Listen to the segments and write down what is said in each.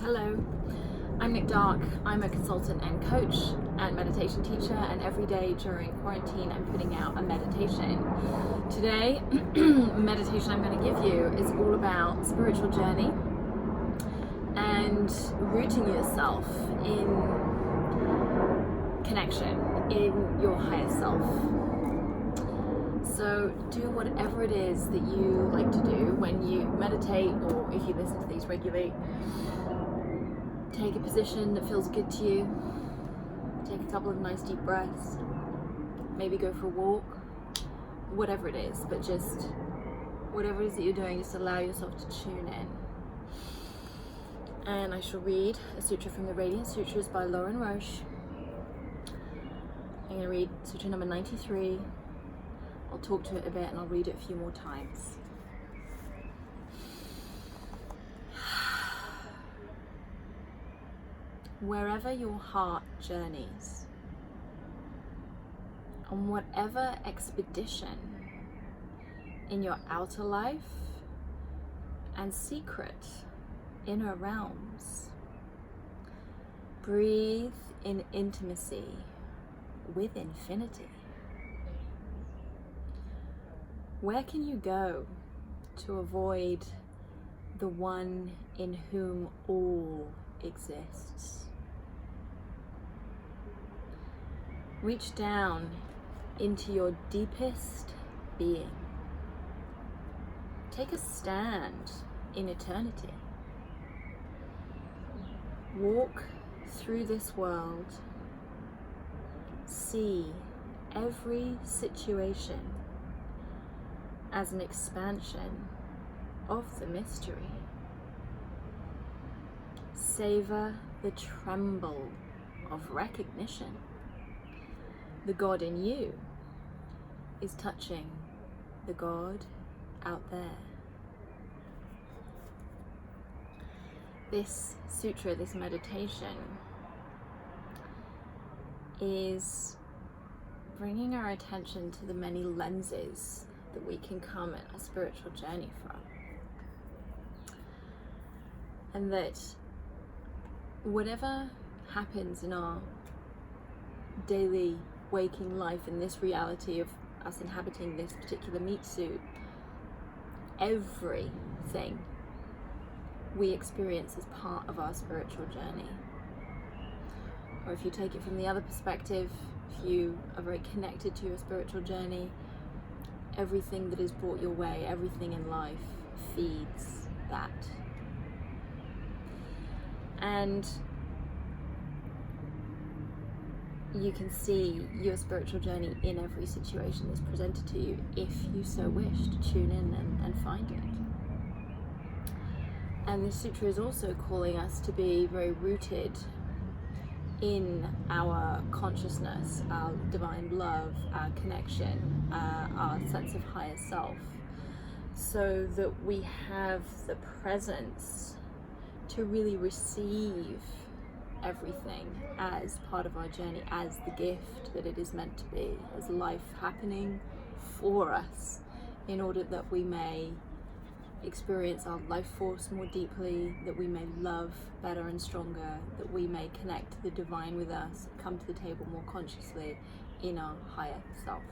Hello, I'm Nick Dark. I'm a consultant and coach and meditation teacher, and every day during quarantine I'm putting out a meditation. Today, meditation I'm going to give you is all about spiritual journey and rooting yourself in connection, in your higher self. So do whatever it is that you like to do when you meditate, or if you listen to these regularly. Take a position that feels good to you. Take a couple of nice deep breaths. Maybe go for a walk. Whatever it is, but just whatever it is that you're doing, just allow yourself to tune in. And I shall read a sutra from the Radiant Sutras by Lauren Roche. I'm going to read sutra number 93. I'll talk to it a bit and I'll read it a few more times. Wherever your heart journeys, on whatever expedition in your outer life and secret inner realms, breathe in intimacy with infinity. Where can you go to avoid the one in whom all exists? Reach down into your deepest being. Take a stand in eternity. Walk through this world. See every situation as an expansion of the mystery. Savor the tremble of recognition. The God in you is touching the God out there. This sutra, this meditation, is bringing our attention to the many lenses that we can come at a spiritual journey from. And that whatever happens in our daily waking life, in this reality of us inhabiting this particular meat suit, everything we experience is part of our spiritual journey. Or if you take it from the other perspective, if you are very connected to your spiritual journey, everything that is brought your way, everything in life feeds that. And you can see your spiritual journey in every situation that's presented to you, if you so wish to tune in and find it. And this sutra is also calling us to be very rooted in our consciousness, our divine love, our connection, our sense of higher self, so that we have the presence to really receive everything as part of our journey, as the gift that it is meant to be, as life happening for us, in order that we may experience our life force more deeply, that we may love better and stronger, that we may connect to the divine with us, come to the table more consciously in our higher self.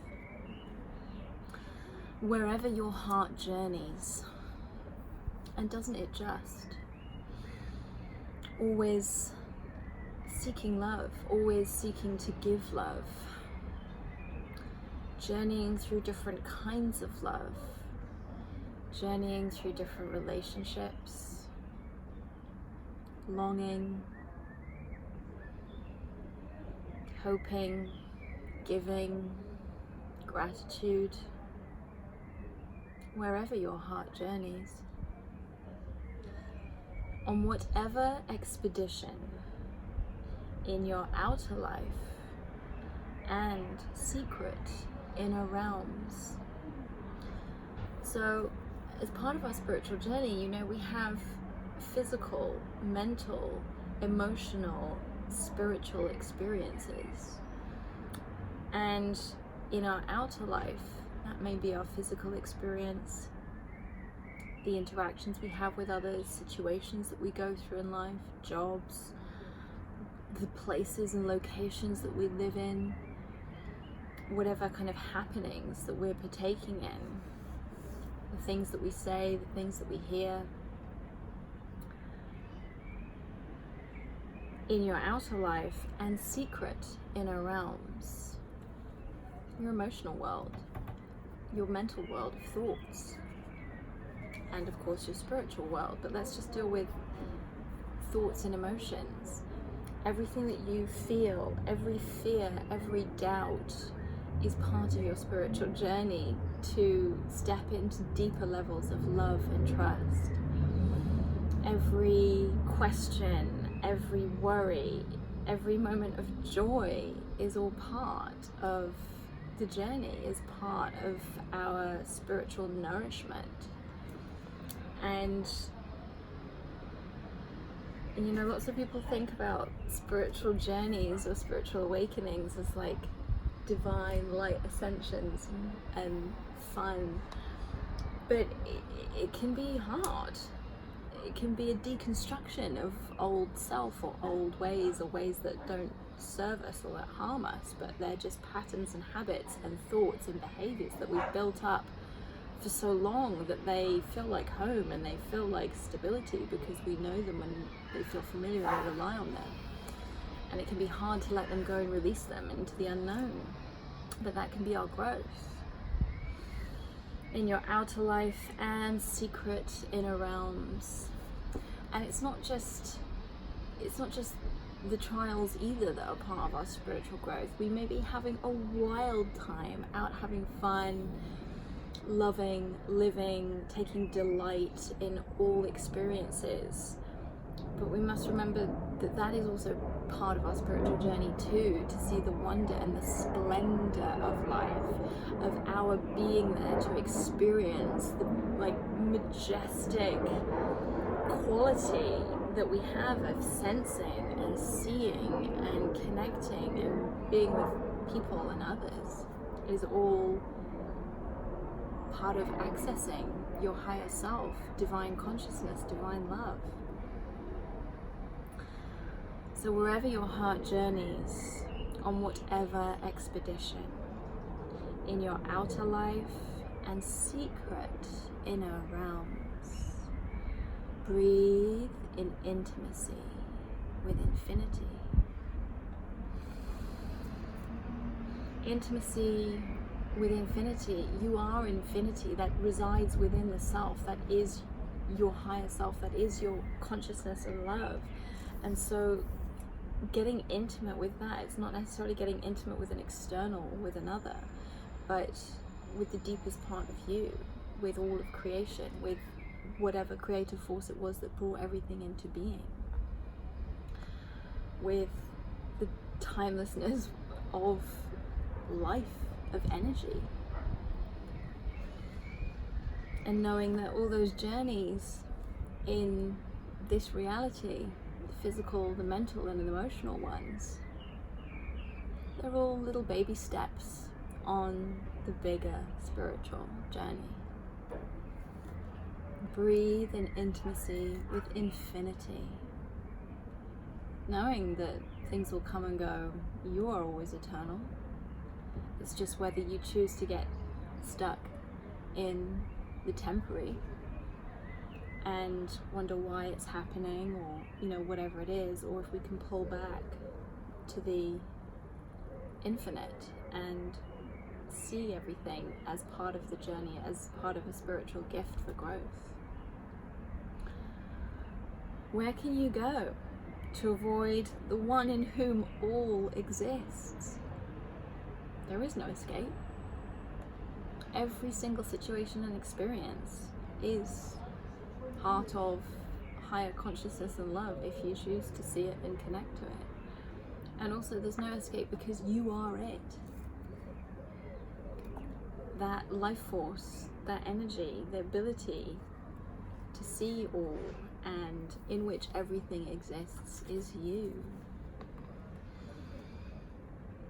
Wherever your heart journeys, and doesn't it just? Always seeking love, always seeking to give love, journeying through different kinds of love, journeying through different relationships, longing, hoping, giving, gratitude, wherever your heart journeys, on whatever expedition in your outer life and secret inner realms. So as part of our spiritual journey, we have physical, mental, emotional, spiritual experiences. And in our outer life, that may be our physical experience, the interactions we have with others, situations that we go through in life, jobs, the places and locations that we live in, whatever kind of happenings that we're partaking in, the things that we say, the things that we hear. In your outer life and secret inner realms, your emotional world, your mental world of thoughts, and of course your spiritual world. But let's just deal with thoughts and emotions. Everything that you feel, every fear, every doubt is part of your spiritual journey to step into deeper levels of love and trust. Every question, every worry, every moment of joy is all part of the journey, is part of our spiritual nourishment. And you know, lots of people think about spiritual journeys or spiritual awakenings as like divine light ascensions and fun, but it can be hard. It can be a deconstruction of old self or old ways, or ways that don't serve us or that harm us, but they're just patterns and habits and thoughts and behaviors that we've built up for so long that they feel like home and they feel like stability because we know them and they feel familiar and we rely on them. And it can be hard to let them go and release them into the unknown, but that can be our growth. In your outer life and secret inner realms. And it's not just the trials either that are part of our spiritual growth. We may be having a wild time out having fun, loving, living, taking delight in all experiences. But we must remember that that is also part of our spiritual journey too, to see the wonder and the splendor of life, of our being there to experience the like majestic quality that we have of sensing and seeing and connecting and being with people and others is all part of accessing your higher self, divine consciousness, divine love. So wherever your heart journeys, on whatever expedition, in your outer life and secret inner realms, breathe in intimacy with infinity. Intimacy with infinity. You are infinity that resides within the self, that is your higher self, that is your consciousness and love. And so getting intimate with that, it's not necessarily getting intimate with an external, with another, but with the deepest part of you, with all of creation, with whatever creative force it was that brought everything into being, with the timelessness of life, of energy, and knowing that all those journeys in this reality, the physical, the mental and the emotional ones, they're all little baby steps on the bigger spiritual journey. Breathe in intimacy with infinity, knowing that things will come and go. You are always eternal. It's just whether you choose to get stuck in the temporary and wonder why it's happening, or you know, whatever it is, or if we can pull back to the infinite and see everything as part of the journey, as part of a spiritual gift for growth. Where can you go to avoid the one in whom all exists? There is no escape. Every single situation and experience is part of higher consciousness and love if you choose to see it and connect to it. And also there's no escape because you are it. That life force, that energy, the ability to see all and in which everything exists is you.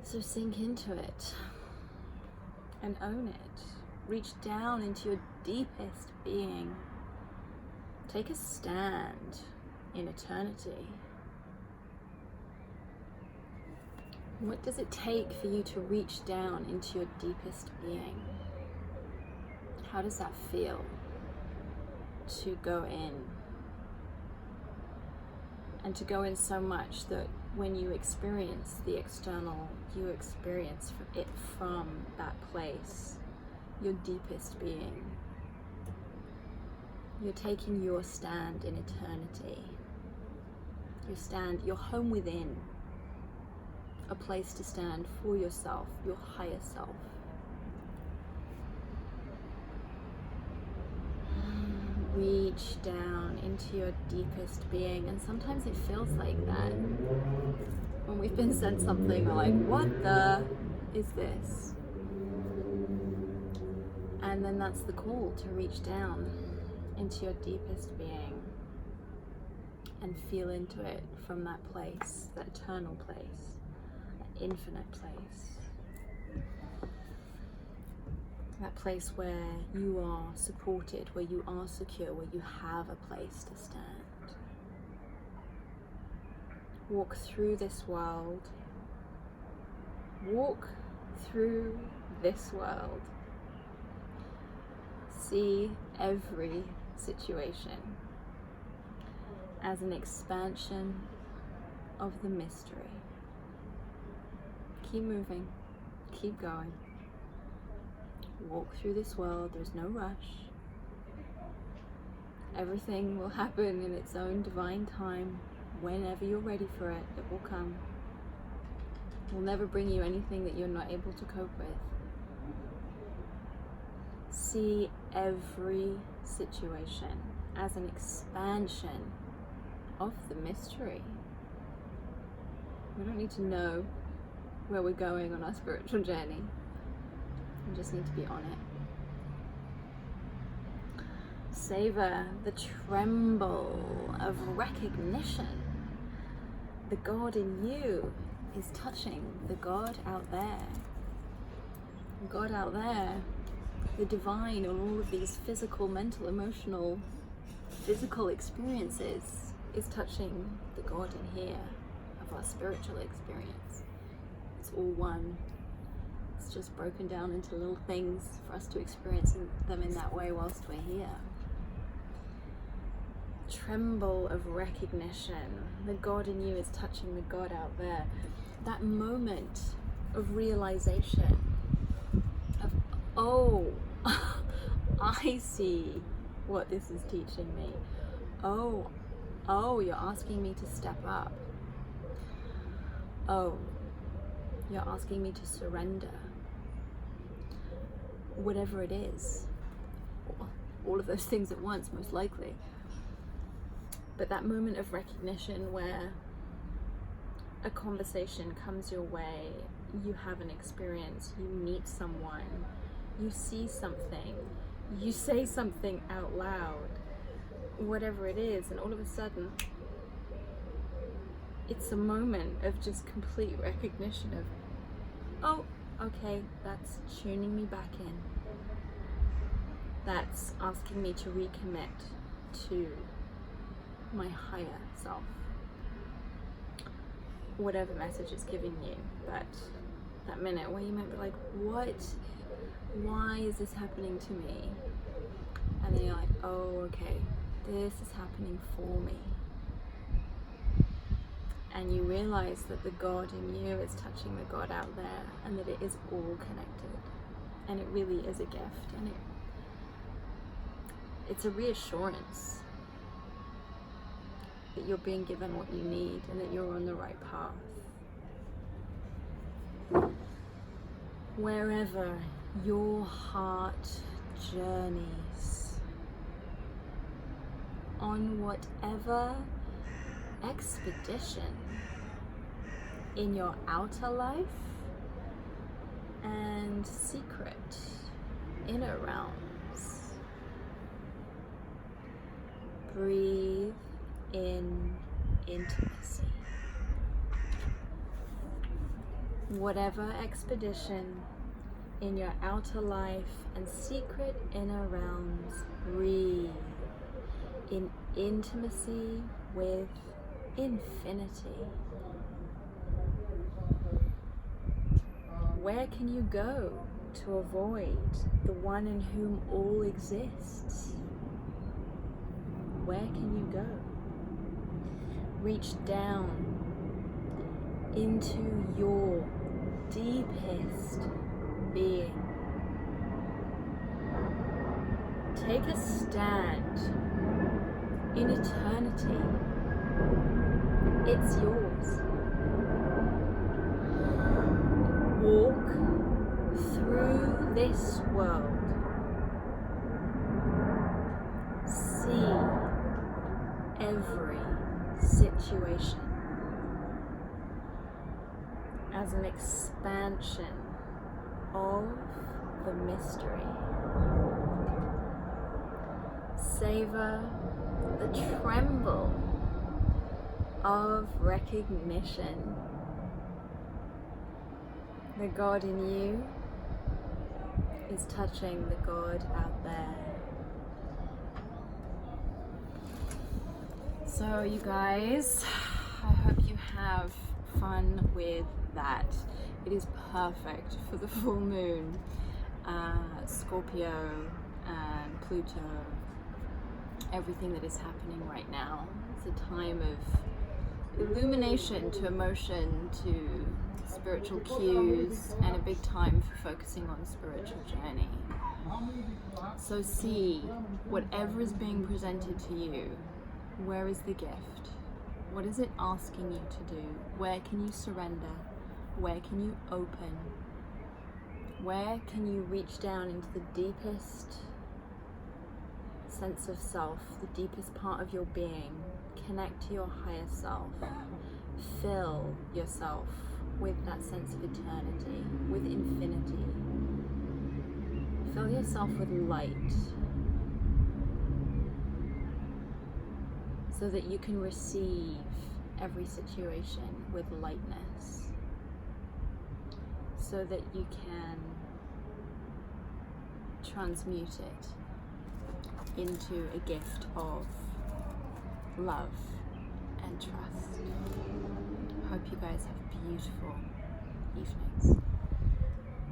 So sink into it and own it. Reach down into your deepest being Take a stand in eternity. What does it take for you to reach down into your deepest being? How does that feel to go in? And to go in so much that when you experience the external, you experience it from that place, your deepest being. You're taking your stand in eternity. Your home within. A place to stand for yourself, your higher self. Reach down into your deepest being, and sometimes it feels like that. When we've been sent something, we're like, what the is this? And then that's the call to reach down into your deepest being and feel into it from that place, that eternal place. Infinite place, that place where you are supported, where you are secure, where you have a place to stand. Walk through this world, walk through this world, see every situation as an expansion of the mystery. Keep moving, keep going. Walk through this world, there's no rush. Everything will happen in its own divine time. Whenever you're ready for it, it will come. It will never bring you anything that you're not able to cope with. See every situation as an expansion of the mystery. We don't need to know where we're going on our spiritual journey. We just need to be on it. Savor the tremble of recognition. The God in you is touching the God out there. God out there, the divine on all of these physical, mental, emotional, physical experiences is touching the God in here of our spiritual experience. It's all one. It's just broken down into little things for us to experience them in that way whilst we're here. Tremble of recognition. The God in you is touching the God out there. That moment of realization of, oh, I see what this is teaching me. Oh, you're asking me to step up. Oh, you're asking me to surrender. Whatever it is. All of those things at once, most likely. But that moment of recognition where a conversation comes your way, you have an experience, you meet someone, you see something, you say something out loud, whatever it is, and all of a sudden, it's a moment of just complete recognition of, oh, okay, that's tuning me back in. That's asking me to recommit to my higher self. Whatever message it's giving you, but that minute where you might be like, what? Why is this happening to me? And then you're like, oh, okay, this is happening for me. And you realize that the God in you is touching the God out there, and that it is all connected, and it really is a gift, and it's a reassurance that you're being given what you need and that you're on the right path. Wherever your heart journeys, on whatever expedition in your outer life and secret inner realms, breathe in intimacy. Whatever expedition in your outer life and secret inner realms, breathe in intimacy with infinity. Where can you go to avoid the one in whom all exists? Where can you go? Reach down into your deepest being. Take a stand in eternity. It's yours. Walk through this world. See every situation as an expansion of the mystery. Savor the tremble of recognition. The God in you is touching the God out there. So you guys, I hope you have fun with that. It is perfect for the full moon, Scorpio and Pluto, everything that is happening right now. It's a time of illumination to emotion, to spiritual cues, and a big time for focusing on spiritual journey. So see whatever is being presented to you. Where is the gift? What is it asking you to do? Where can you surrender? Where can you open? Where can you reach down into the deepest sense of self, the deepest part of your being? Connect to your higher self. Fill yourself with that sense of eternity, with infinity. Fill yourself with light so that you can receive every situation with lightness, so that you can transmute it into a gift of love and trust. Hope you guys have beautiful evenings.